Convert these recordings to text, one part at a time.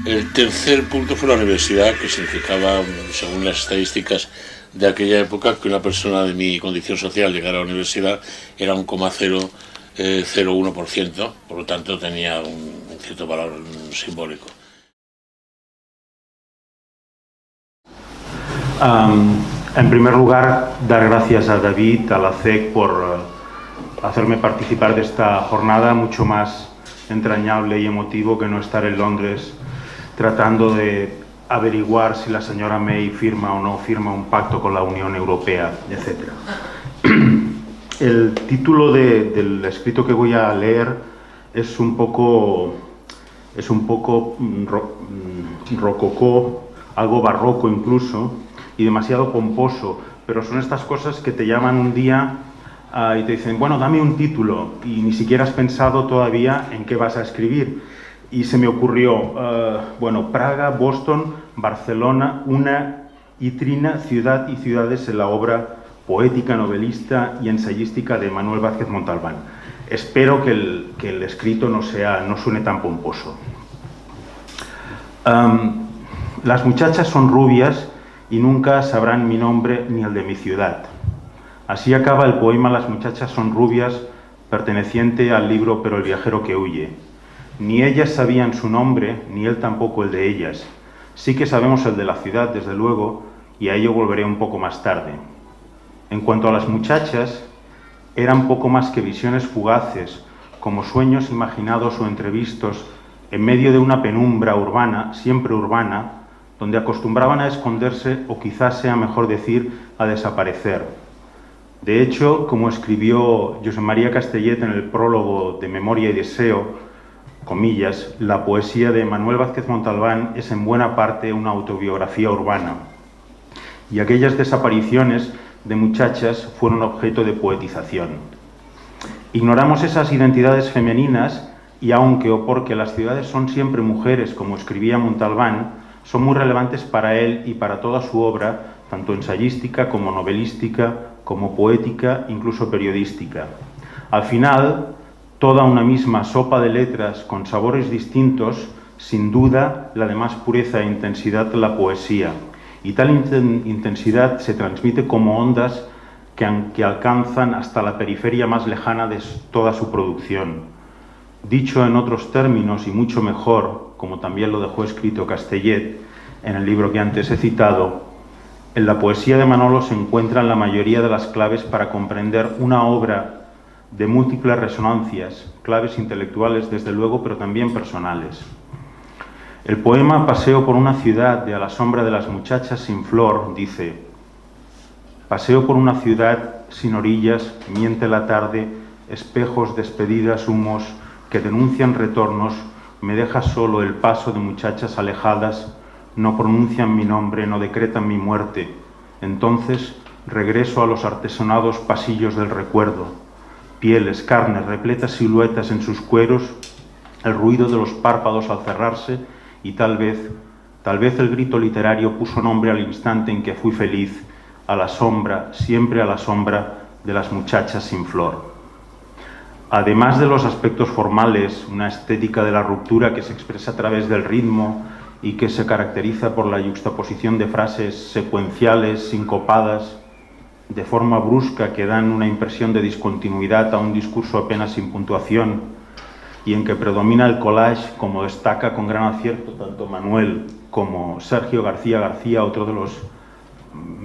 El tercer punto fue la universidad, que significaba, según las estadísticas de aquella época, que una persona de mi condición social llegara a la universidad era 1,001%, por lo tanto tenía un cierto valor simbólico. En primer lugar, dar gracias a David, a la CEC, por hacerme participar de esta jornada, mucho más entrañable y emotivo que no estar en Londres tratando de averiguar si la señora May firma o no firma un pacto con la Unión Europea, etc. El título del escrito que voy a leer es un poco rococó, algo barroco incluso, y demasiado pomposo, pero son estas cosas que te llaman un día y te dicen, bueno, dame un título, y ni siquiera has pensado todavía en qué vas a escribir. Y se me ocurrió, Praga, Boston, Barcelona, una y trina, ciudad y ciudades en la obra poética, novelista y ensayística de Manuel Vázquez Montalbán. Espero que el escrito no suene tan pomposo. Las muchachas son rubias y nunca sabrán mi nombre ni el de mi ciudad. Así acaba el poema Las muchachas son rubias, perteneciente al libro Pero el viajero que huye. Ni ellas sabían su nombre, ni él tampoco el de ellas. Sí que sabemos el de la ciudad, desde luego, y a ello volveré un poco más tarde. En cuanto a las muchachas, eran poco más que visiones fugaces, como sueños imaginados o entrevistos en medio de una penumbra urbana, siempre urbana, donde acostumbraban a esconderse, o quizás sea mejor decir, a desaparecer. De hecho, como escribió Josep María Castellet en el prólogo de Memoria y Deseo, comillas, la poesía de Manuel Vázquez Montalbán es en buena parte una autobiografía urbana. Y aquellas desapariciones de muchachas fueron objeto de poetización. Ignoramos esas identidades femeninas y aunque o porque las ciudades son siempre mujeres, como escribía Montalbán, son muy relevantes para él y para toda su obra, tanto ensayística como novelística, como poética, incluso periodística. Al final, toda una misma sopa de letras con sabores distintos, sin duda la de más pureza e intensidad de la poesía. Y tal intensidad se transmite como ondas que alcanzan hasta la periferia más lejana de toda su producción. Dicho en otros términos y mucho mejor, como también lo dejó escrito Castellet en el libro que antes he citado, en la poesía de Manolo se encuentran la mayoría de las claves para comprender una obra de múltiples resonancias, claves intelectuales desde luego, pero también personales. El poema Paseo por una ciudad de A la sombra de las muchachas sin flor dice: paseo por una ciudad sin orillas, miente la tarde, espejos, despedidas, humos que denuncian retornos, me deja solo el paso de muchachas alejadas, no pronuncian mi nombre, no decretan mi muerte. Entonces regreso a los artesonados pasillos del recuerdo, pieles, carnes, repletas siluetas en sus cueros, el ruido de los párpados al cerrarse y tal vez el grito literario puso nombre al instante en que fui feliz, a la sombra, siempre a la sombra de las muchachas sin flor. Además de los aspectos formales, una estética de la ruptura que se expresa a través del ritmo y que se caracteriza por la yuxtaposición de frases secuenciales, sincopadas, de forma brusca, que dan una impresión de discontinuidad a un discurso apenas sin puntuación, y en que predomina el collage, como destaca con gran acierto tanto Manuel como Sergio García García, otro de los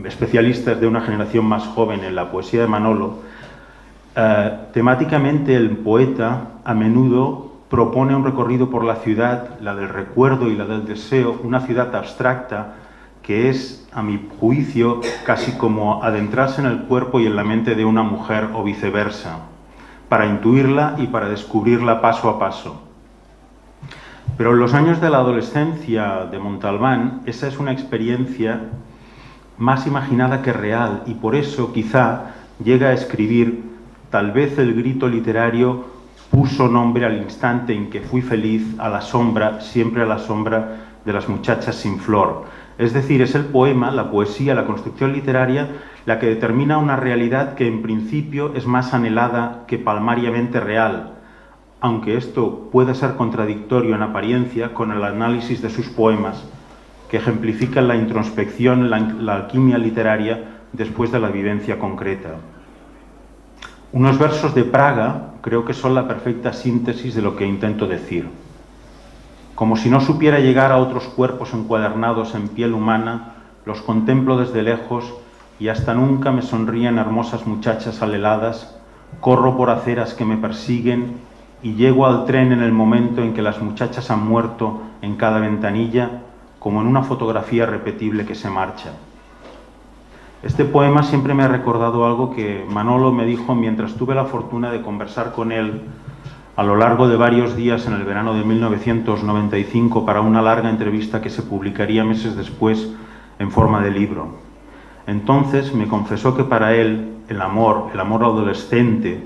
especialistas de una generación más joven en la poesía de Manolo. Temáticamente el poeta a menudo propone un recorrido por la ciudad, la del recuerdo y la del deseo, una ciudad abstracta que es, a mi juicio, casi como adentrarse en el cuerpo y en la mente de una mujer o viceversa, para intuirla y para descubrirla paso a paso. Pero en los años de la adolescencia de Montalbán, esa es una experiencia más imaginada que real, y por eso quizá llega a escribir: tal vez el grito literario puso nombre al instante en que fui feliz, a la sombra, siempre a la sombra de las muchachas sin flor. Es decir, es el poema, la poesía, la construcción literaria, la que determina una realidad que en principio es más anhelada que palmariamente real, aunque esto pueda ser contradictorio en apariencia con el análisis de sus poemas, que ejemplifican la introspección, la alquimia literaria después de la vivencia concreta. Unos versos de Praga creo que son la perfecta síntesis de lo que intento decir. Como si no supiera llegar a otros cuerpos encuadernados en piel humana, los contemplo desde lejos y hasta nunca me sonríen hermosas muchachas aleladas, corro por aceras que me persiguen y llego al tren en el momento en que las muchachas han muerto en cada ventanilla, como en una fotografía repetible que se marcha. Este poema siempre me ha recordado algo que Manolo me dijo mientras tuve la fortuna de conversar con él a lo largo de varios días en el verano de 1995 para una larga entrevista que se publicaría meses después en forma de libro. Entonces me confesó que para él el amor adolescente,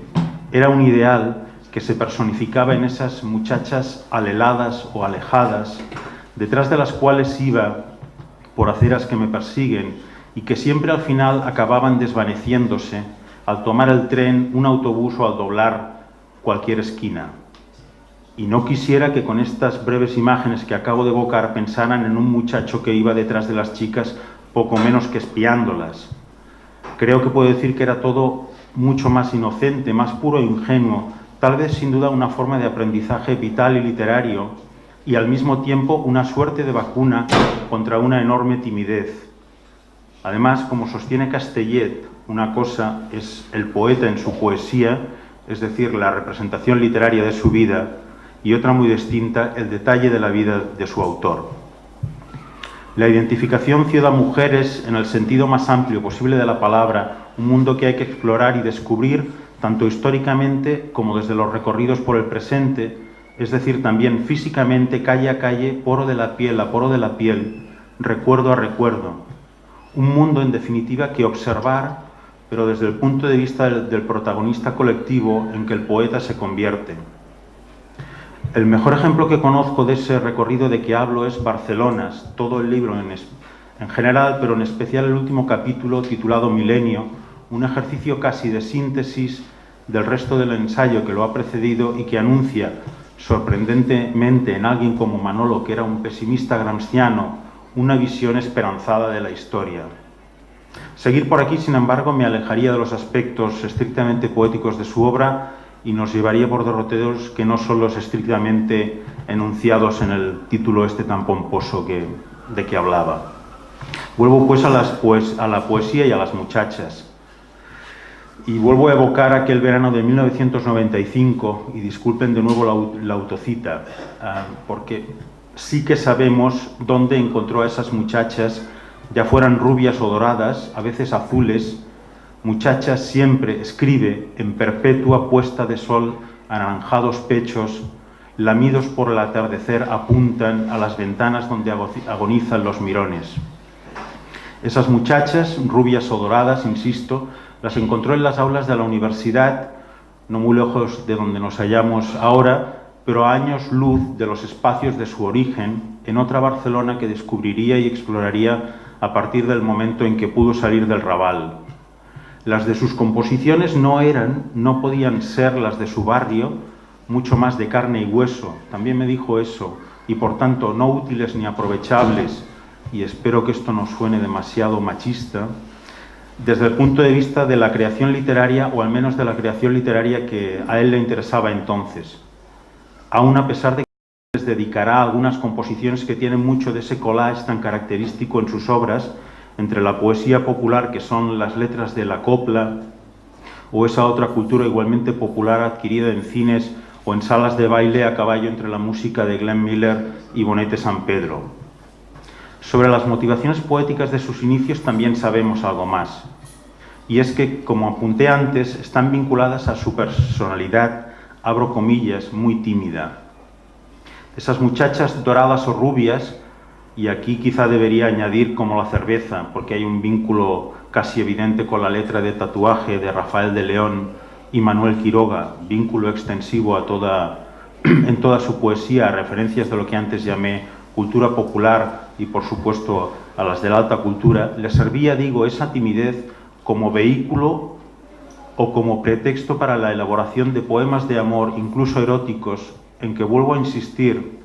era un ideal que se personificaba en esas muchachas aleladas o alejadas, detrás de las cuales iba por aceras que me persiguen y que siempre al final acababan desvaneciéndose al tomar el tren, un autobús o al doblar cualquier esquina. Y no quisiera que con estas breves imágenes que acabo de evocar pensaran en un muchacho que iba detrás de las chicas poco menos que espiándolas. Creo que puedo decir que era todo mucho más inocente, más puro e ingenuo, tal vez sin duda una forma de aprendizaje vital y literario, y al mismo tiempo una suerte de vacuna contra una enorme timidez. Además, como sostiene Castellet, una cosa es el poeta en su poesía, es decir, la representación literaria de su vida, y otra muy distinta, el detalle de la vida de su autor. La identificación ciudad-mujeres, en el sentido más amplio posible de la palabra, un mundo que hay que explorar y descubrir, tanto históricamente como desde los recorridos por el presente, es decir, también físicamente, calle a calle, poro de la piel a poro de la piel, recuerdo a recuerdo. Un mundo, en definitiva, que observar, pero desde el punto de vista del protagonista colectivo en que el poeta se convierte. El mejor ejemplo que conozco de ese recorrido de que hablo es Barcelonas, todo el libro en general, pero en especial el último capítulo titulado Milenio, un ejercicio casi de síntesis del resto del ensayo que lo ha precedido y que anuncia sorprendentemente en alguien como Manolo, que era un pesimista gramsciano, una visión esperanzada de la historia. Seguir por aquí, sin embargo, me alejaría de los aspectos estrictamente poéticos de su obra y nos llevaría por derroteros que no son los estrictamente enunciados en el título este tan pomposo de que hablaba. Vuelvo pues a la poesía y a las muchachas. Y vuelvo a evocar aquel verano de 1995, y disculpen de nuevo la autocita, porque sí que sabemos dónde encontró a esas muchachas, ya fueran rubias o doradas, a veces azules. Muchachas siempre escribe en perpetua puesta de sol, anaranjados pechos, lamidos por el atardecer, apuntan a las ventanas donde agonizan los mirones. Esas muchachas, rubias o doradas, insisto, las encontró en las aulas de la universidad, no muy lejos de donde nos hallamos ahora, pero a años luz de los espacios de su origen, en otra Barcelona que descubriría y exploraría a partir del momento en que pudo salir del Raval. Las de sus composiciones no podían ser las de su barrio, mucho más de carne y hueso, también me dijo eso, y por tanto no útiles ni aprovechables, y espero que esto no suene demasiado machista, desde el punto de vista de la creación literaria, o al menos de la creación literaria que a él le interesaba entonces. Aún a pesar de que les dedicará algunas composiciones que tienen mucho de ese collage tan característico en sus obras, entre la poesía popular, que son las letras de la copla, o esa otra cultura igualmente popular adquirida en cines o en salas de baile a caballo entre la música de Glenn Miller y Bonete San Pedro. Sobre las motivaciones poéticas de sus inicios también sabemos algo más, y es que, como apunté antes, están vinculadas a su personalidad, abro comillas, muy tímida. Esas muchachas doradas o rubias, y aquí quizá debería añadir como la cerveza, porque hay un vínculo casi evidente con la letra de Tatuaje de Rafael de León y Manuel Quiroga, vínculo extensivo en toda su poesía, a referencias de lo que antes llamé cultura popular y, por supuesto, a las de la alta cultura, le servía, digo, esa timidez como vehículo o como pretexto para la elaboración de poemas de amor, incluso eróticos, en que, vuelvo a insistir,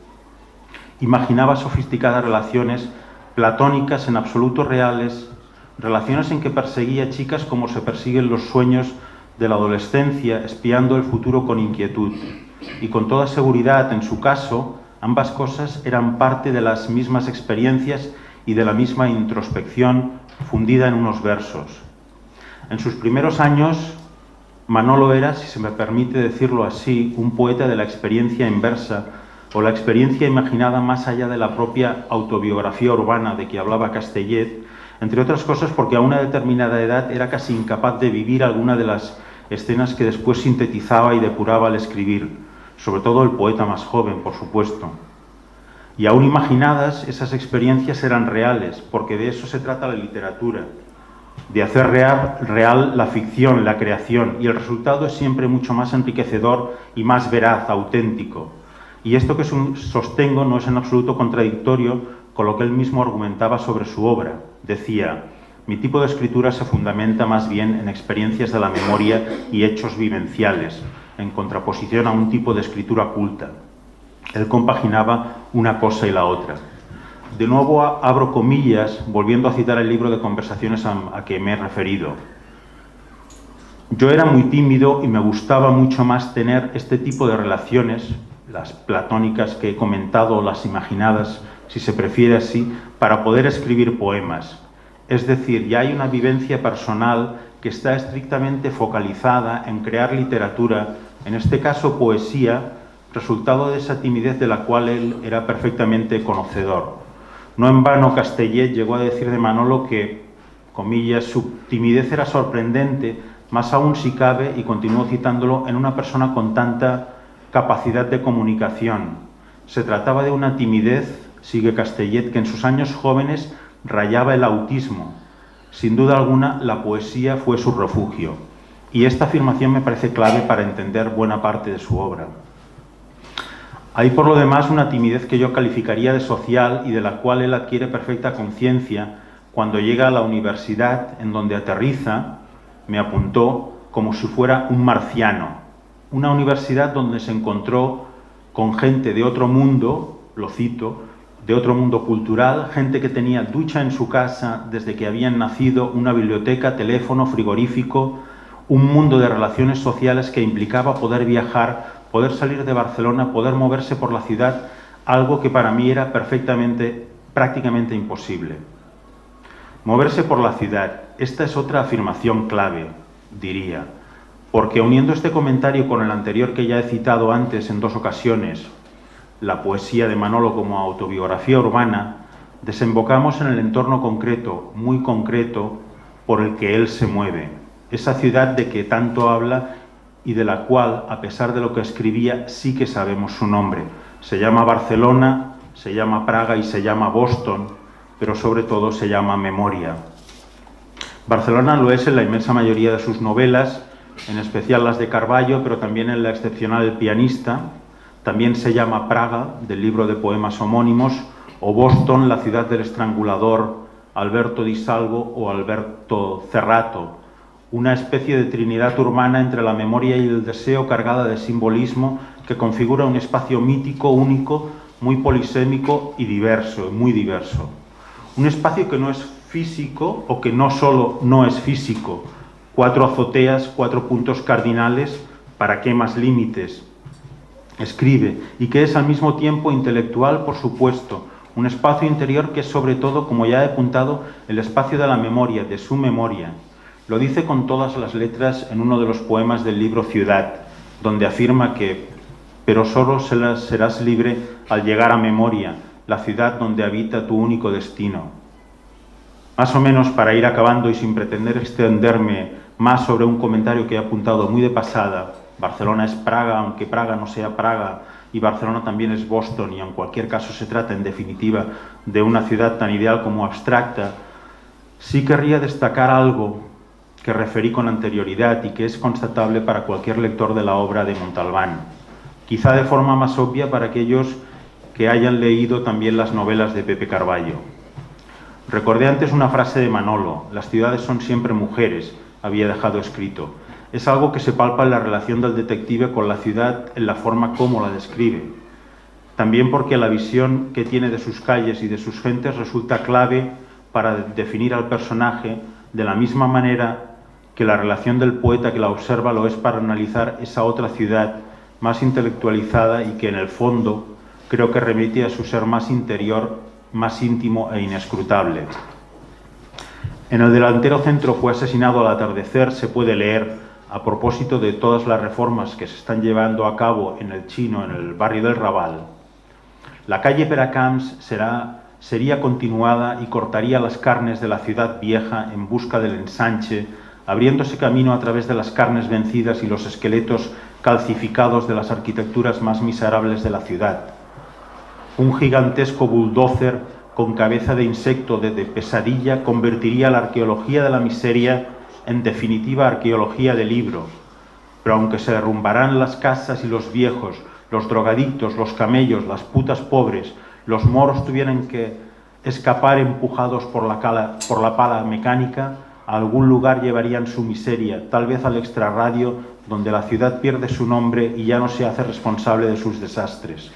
imaginaba sofisticadas relaciones platónicas en absoluto reales, relaciones en que perseguía chicas como se persiguen los sueños de la adolescencia, espiando el futuro con inquietud. Y con toda seguridad, en su caso, ambas cosas eran parte de las mismas experiencias y de la misma introspección fundida en unos versos. En sus primeros años, Manolo era, si se me permite decirlo así, un poeta de la experiencia inversa, o la experiencia imaginada más allá de la propia autobiografía urbana de que hablaba Castellet, entre otras cosas porque a una determinada edad era casi incapaz de vivir alguna de las escenas que después sintetizaba y depuraba al escribir, sobre todo el poeta más joven, por supuesto. Y aún imaginadas, esas experiencias eran reales, porque de eso se trata la literatura, de hacer real la ficción, la creación, y el resultado es siempre mucho más enriquecedor y más veraz, auténtico. Y esto que sostengo no es en absoluto contradictorio con lo que él mismo argumentaba sobre su obra. Decía: mi tipo de escritura se fundamenta más bien en experiencias de la memoria y hechos vivenciales, en contraposición a un tipo de escritura culta. Él compaginaba una cosa y la otra. De nuevo abro comillas, volviendo a citar el libro de conversaciones a que me he referido. Yo era muy tímido y me gustaba mucho más tener este tipo de relaciones, las platónicas que he comentado o las imaginadas, si se prefiere así, para poder escribir poemas. Es decir, ya hay una vivencia personal que está estrictamente focalizada en crear literatura, en este caso poesía, resultado de esa timidez de la cual él era perfectamente conocedor. No en vano Castellet llegó a decir de Manolo que, comillas, su timidez era sorprendente, más aún si cabe, y continuó citándolo, en una persona con tanta capacidad de comunicación. Se trataba de una timidez, sigue Castellet, que en sus años jóvenes rayaba el autismo. Sin duda alguna, la poesía fue su refugio. Y esta afirmación me parece clave para entender buena parte de su obra. Hay por lo demás una timidez que yo calificaría de social y de la cual él adquiere perfecta conciencia cuando llega a la universidad, en donde aterriza, me apuntó, como si fuera un marciano. Una universidad donde se encontró con gente de otro mundo, lo cito, de otro mundo cultural, gente que tenía ducha en su casa desde que habían nacido, una biblioteca, teléfono, frigorífico, un mundo de relaciones sociales que implicaba poder viajar, poder salir de Barcelona, poder moverse por la ciudad, algo que para mí era prácticamente imposible. Moverse por la ciudad, esta es otra afirmación clave, diría, porque uniendo este comentario con el anterior que ya he citado antes en dos ocasiones, la poesía de Manolo como autobiografía urbana, desembocamos en el entorno concreto, muy concreto, por el que él se mueve, esa ciudad de que tanto habla y de la cual, a pesar de lo que escribía, sí que sabemos su nombre. Se llama Barcelona, se llama Praga y se llama Boston, pero sobre todo se llama memoria. Barcelona lo es en la inmensa mayoría de sus novelas, en especial las de Carballo, pero también en la excepcional El pianista. También se llama Praga, del libro de poemas homónimos, o Boston, la ciudad del estrangulador, Alberto Di Salvo o Alberto Cerrato, una especie de trinidad urbana entre la memoria y el deseo, cargada de simbolismo, que configura un espacio mítico, único, muy polisémico y diverso, muy diverso. Un espacio que no es físico, o que no solo no es físico, 4 azoteas, 4 puntos cardinales, ¿para qué más límites? Escribe, y que es al mismo tiempo intelectual, por supuesto, un espacio interior que es sobre todo, como ya he apuntado, el espacio de la memoria, de su memoria. Lo dice con todas las letras en uno de los poemas del libro Ciudad, donde afirma que «pero solo serás libre al llegar a memoria, la ciudad donde habita tu único destino». Más o menos para ir acabando y sin pretender extenderme más sobre un comentario que he apuntado muy de pasada, Barcelona es Praga, aunque Praga no sea Praga, y Barcelona también es Boston, y en cualquier caso se trata, en definitiva, de una ciudad tan ideal como abstracta, sí querría destacar algo que referí con anterioridad y que es constatable para cualquier lector de la obra de Montalbán, quizá de forma más obvia para aquellos que hayan leído también las novelas de Pepe Carballo. Recordé antes una frase de Manolo: las ciudades son siempre mujeres, había dejado escrito. es algo que se palpa en la relación del detective con la ciudad en la forma como la describe. También porque la visión que tiene de sus calles y de sus gentes resulta clave para definir al personaje, de la misma manera que la relación del poeta que la observa lo es para analizar esa otra ciudad más intelectualizada y que en el fondo creo que remite a su ser más interior, más íntimo e inescrutable. En el delantero centro fue asesinado al atardecer se puede leer, a propósito de todas las reformas que se están llevando a cabo en el Chino, en el barrio del Raval: la calle Peracamps sería continuada y cortaría las carnes de la ciudad vieja en busca del ensanche, abriéndose camino a través de las carnes vencidas y los esqueletos calcificados de las arquitecturas más miserables de la ciudad. Un gigantesco bulldozer con cabeza de insecto de pesadilla convertiría la arqueología de la miseria en definitiva arqueología de libro. Pero aunque se derrumbarán las casas y los viejos, los drogadictos, los camellos, las putas pobres, los moros tuvieran que escapar empujados por la pala mecánica, a algún lugar llevarían su miseria, tal vez al extrarradio, donde la ciudad pierde su nombre y ya no se hace responsable de sus desastres.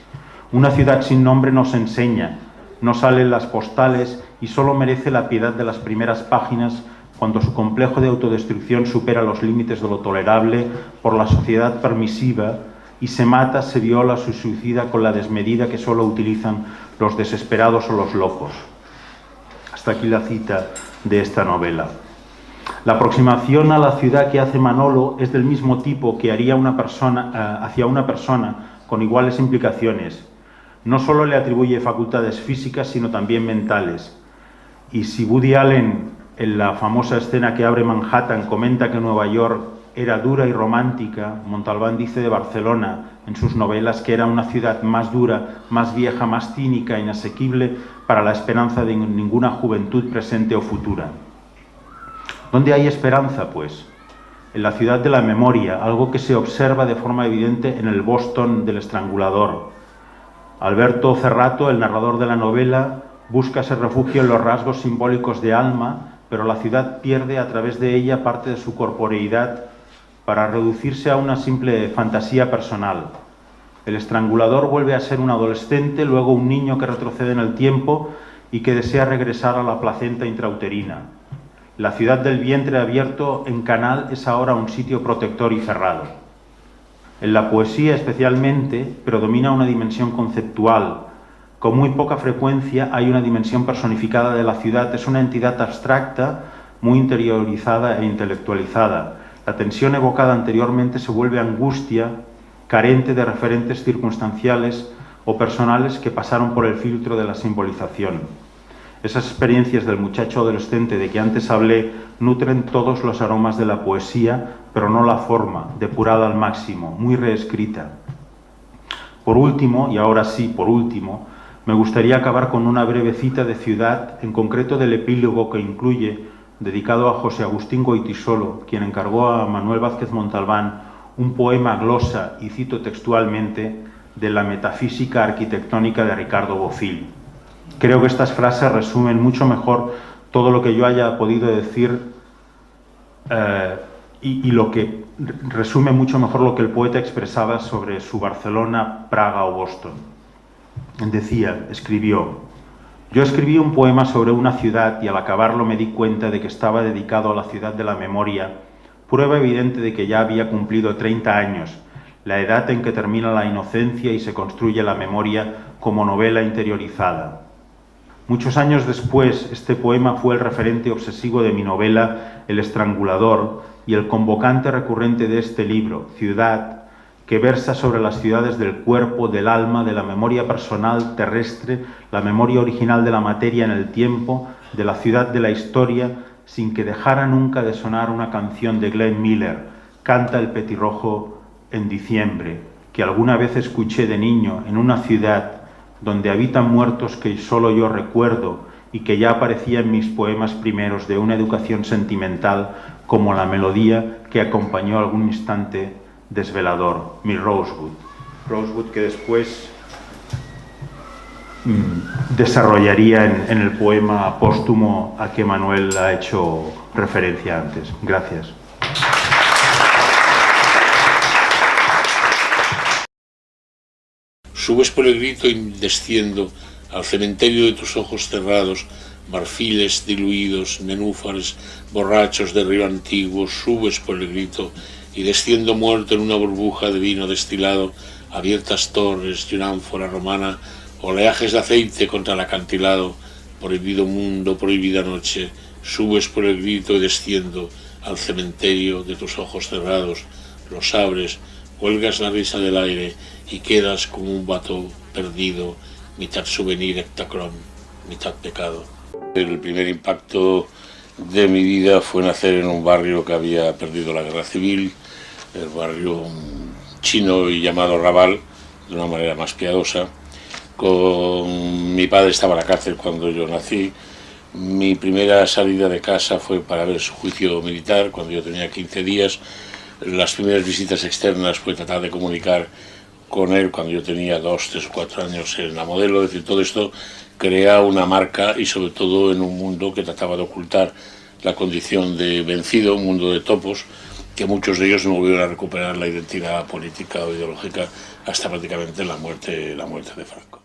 Una ciudad sin nombre no se enseña, no sale en las postales y solo merece la piedad de las primeras páginas cuando su complejo de autodestrucción supera los límites de lo tolerable por la sociedad permisiva y se mata, se viola, se suicida con la desmedida que solo utilizan los desesperados o los locos. Hasta aquí la cita de esta novela. La aproximación a la ciudad que hace Manolo es del mismo tipo que haría hacia una persona con iguales implicaciones. No solo le atribuye facultades físicas, sino también mentales. Y si Woody Allen, en la famosa escena que abre Manhattan, comenta que Nueva York era dura y romántica, Montalbán dice de Barcelona en sus novelas que era una ciudad más dura, más vieja, más cínica, inasequible para la esperanza de ninguna juventud presente o futura. ¿Dónde hay esperanza, pues? En la ciudad de la memoria, algo que se observa de forma evidente en el Boston del Estrangulador. Alberto Cerrato, el narrador de la novela, busca ese refugio en los rasgos simbólicos de Alma, pero la ciudad pierde a través de ella parte de su corporeidad para reducirse a una simple fantasía personal. El Estrangulador vuelve a ser un adolescente, luego un niño que retrocede en el tiempo y que desea regresar a la placenta intrauterina. La ciudad del vientre abierto en canal es ahora un sitio protector y cerrado. En la poesía especialmente predomina una dimensión conceptual. Con muy poca frecuencia hay una dimensión personificada de la ciudad, es una entidad abstracta, muy interiorizada e intelectualizada. La tensión evocada anteriormente se vuelve angustia, carente de referentes circunstanciales o personales que pasaron por el filtro de la simbolización. Esas experiencias del muchacho adolescente de que antes hablé nutren todos los aromas de la poesía, pero no la forma, depurada al máximo, muy reescrita. Por último, y ahora sí, por último, me gustaría acabar con una breve cita de ciudad, en concreto del epílogo que incluye, dedicado a José Agustín Goytisolo, quien encargó a Manuel Vázquez Montalbán un poema glosa, y cito textualmente, de la metafísica arquitectónica de Ricardo Bofill. Creo que estas frases resumen mucho mejor todo lo que yo haya podido decir y lo que resume mucho mejor lo que el poeta expresaba sobre su Barcelona, Praga o Boston. Escribió: yo escribí un poema sobre una ciudad y al acabarlo me di cuenta de que estaba dedicado a la ciudad de la memoria, prueba evidente de que ya había cumplido 30 años, la edad en que termina la inocencia y se construye la memoria como novela interiorizada. Muchos años después, este poema fue el referente obsesivo de mi novela El Estrangulador y el convocante recurrente de este libro, Ciudad, que versa sobre las ciudades del cuerpo, del alma, de la memoria personal terrestre, la memoria original de la materia en el tiempo, de la ciudad de la historia, sin que dejara nunca de sonar una canción de Glenn Miller, Canta el petirrojo en diciembre, que alguna vez escuché de niño en una ciudad donde habitan muertos que solo yo recuerdo y que ya aparecía en mis poemas primeros de una educación sentimental como la melodía que acompañó algún instante desvelador, mi Rosewood. Rosewood que después desarrollaría en el poema póstumo a que Manuel ha hecho referencia antes. Gracias. Subes por el grito y desciendo al cementerio de tus ojos cerrados, marfiles diluidos, nenúfares borrachos de río antiguo. Subes por el grito y desciendo muerto en una burbuja de vino destilado, abiertas torres y una ánfora romana, oleajes de aceite contra el acantilado. Prohibido mundo, prohibida noche, subes por el grito y desciendo al cementerio de tus ojos cerrados, los abres, cuelgas la risa del aire y quedas como un vato perdido, mitad souvenir hectacrón, mitad pecado. El primer impacto de mi vida fue nacer en un barrio que había perdido la guerra civil, el barrio chino y llamado Raval, de una manera más piadosa. Mi padre estaba en la cárcel cuando yo nací. Mi primera salida de casa fue para ver su juicio militar cuando yo tenía 15 días. Las primeras visitas externas fue tratar de comunicar con él cuando yo tenía 2, 3 o 4 años en la Modelo. Es decir, todo esto crea una marca y sobre todo en un mundo que trataba de ocultar la condición de vencido, un mundo de topos, que muchos de ellos no volvieron a recuperar la identidad política o ideológica hasta prácticamente la muerte de Franco.